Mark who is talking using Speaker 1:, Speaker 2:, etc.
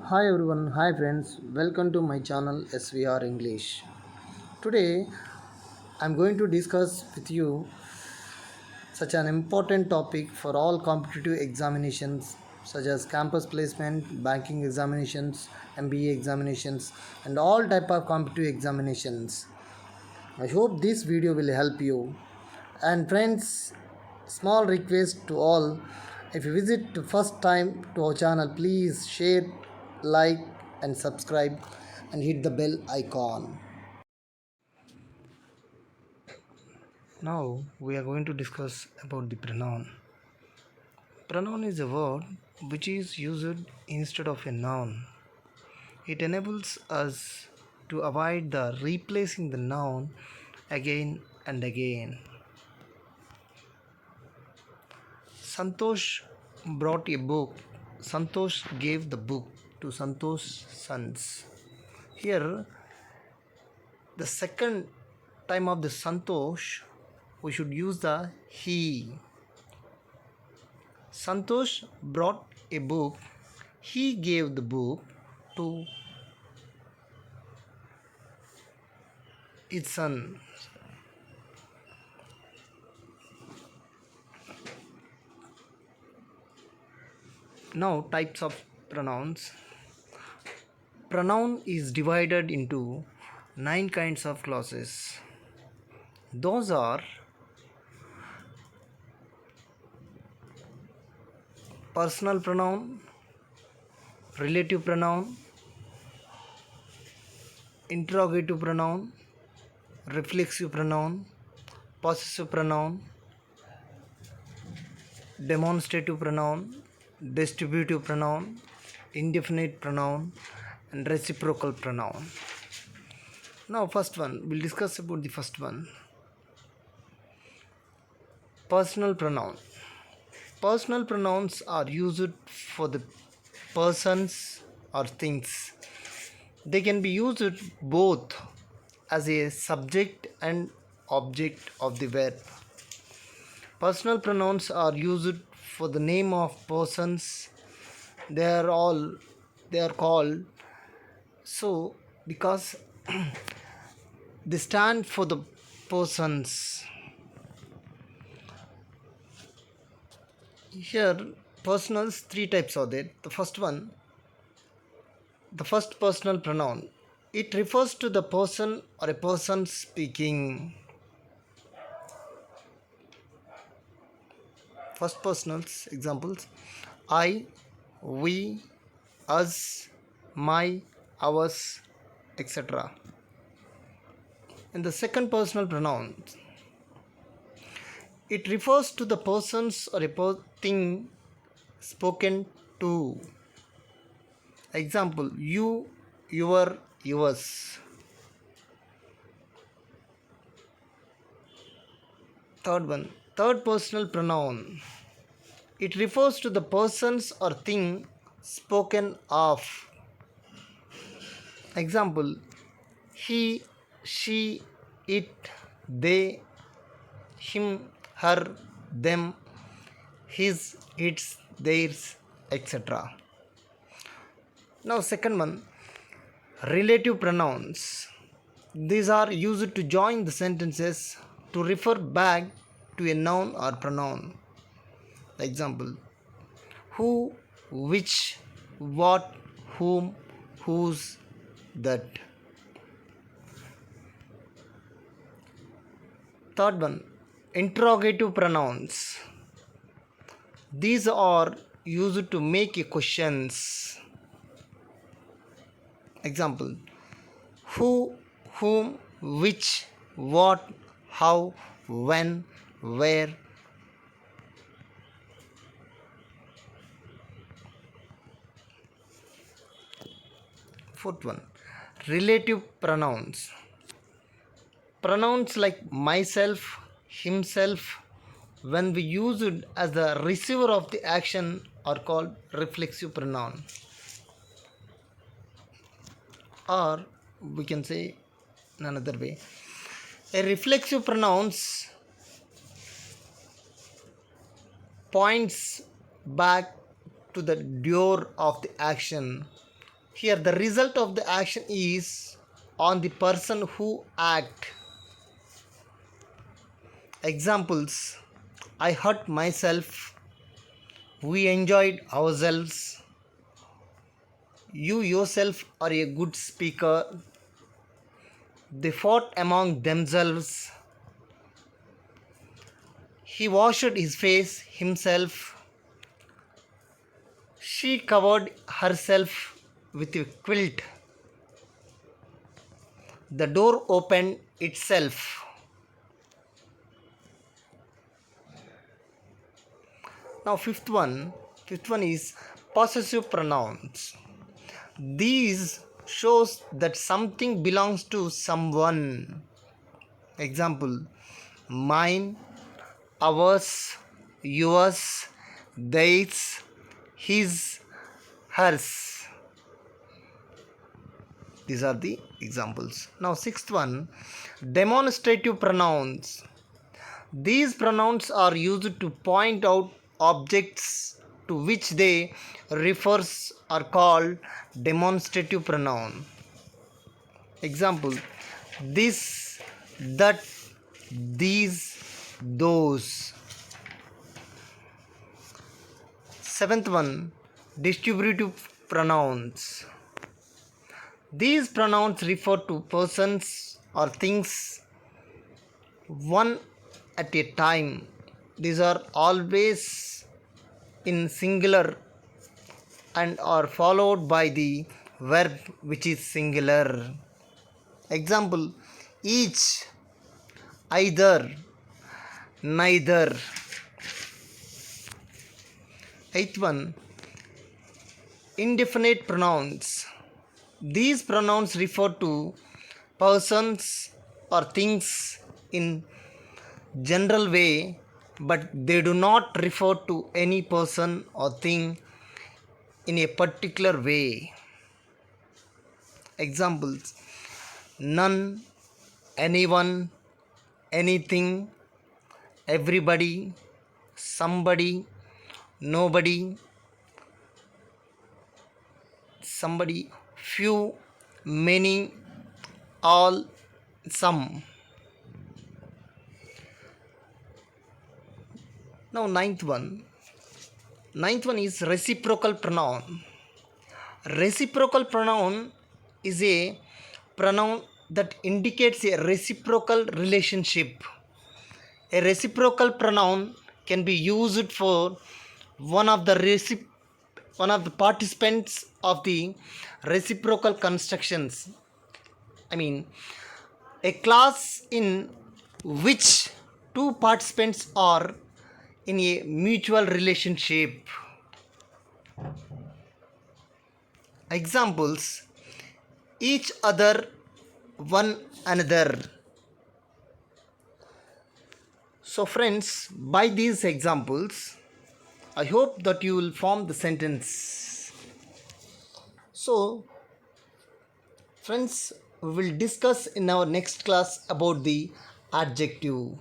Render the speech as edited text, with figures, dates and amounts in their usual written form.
Speaker 1: Hi everyone, hi friends, welcome to my channel SVR English. Today I'm going to discuss with you such an important topic for all competitive examinations such as campus placement, banking examinations, MBA examinations and all type of competitive examinations. I hope this video will help you. And friends, small request to all, if you visit the first time to our channel, please share, like and subscribe and hit the bell icon. Now we are going to discuss about the pronoun. Pronoun is a word which is used instead of a noun. It enables us to avoid the replacing the noun again and again. Santosh brought a book. Santosh gave the book to Santosh's sons. Here, the second time of the Santosh, we should use the he. Santosh brought a book. He gave the book to his son. Now, types of pronouns. Pronoun is divided into 9 kinds of clauses. Those are personal pronoun, relative pronoun, interrogative pronoun, reflexive pronoun, possessive pronoun, demonstrative pronoun, distributive pronoun, indefinite pronoun, and reciprocal pronoun. Now, first one, we'll discuss about the first one. Personal pronoun. Personal pronouns are used for the persons or things. They can be used both as a subject and object of the verb. Personal pronouns are used for the name of persons. They are called so because they stand for the persons. Here, personals, 3 types are there. The first one, the first personal pronoun. It refers to the person or a person speaking. First personals examples: I, we, us, my, ours, etc. And the second personal pronoun, it refers to the persons or a thing spoken to. Example: you, your, yours. Third one, third personal pronoun. It refers to the persons or thing spoken of. Example: he, she, it, they, him, her, them, his, its, theirs, etc. Now, second one, relative pronouns. These are used to join the sentences to refer back to a noun or pronoun. Example: who, which, what, whom, whose, that. Third one, interrogative pronouns. These are used to make a questions. Example: who, whom, which, what, how, when, where. Fourth one, relative pronouns. Pronouns like myself, himself, when we use it as the receiver of the action, are called reflexive pronoun. Or we can say in another way, a reflexive pronouns points back to the doer of the action, Here the result of the action is on the person who act. Examples: I hurt myself, we enjoyed ourselves, you yourself are a good speaker, they fought among themselves, he washed his face himself, she covered herself with a quilt, the door opened itself. Now fifth one is possessive pronouns. These shows that something belongs to someone. Example: mine, ours, yours, theirs, his, hers. These are the examples. Now sixth one, demonstrative pronouns. These pronouns are used to point out objects to which they refers are called demonstrative pronoun. Example: this, that, these, those. Seventh one, distributive pronouns. These pronouns refer to persons or things one at a time. These are always in singular and are followed by the verb which is singular. Example: each, either, neither. Eighth one, indefinite pronouns. These pronouns refer to persons or things in general way, but they do not refer to any person or thing in a particular way. Examples: none, anyone, anything, everybody, somebody, nobody, somebody, few, many, all, some. Now ninth one is reciprocal pronoun. Reciprocal pronoun is a pronoun that indicates a reciprocal relationship. A reciprocal pronoun can be used for one of the participants of the reciprocal constructions. I mean, a class in which two participants are in a mutual relationship. Examples: each other, one another. So friends, by these examples, I hope that you will form the sentence. So friends, we will discuss in our next class about the adjective.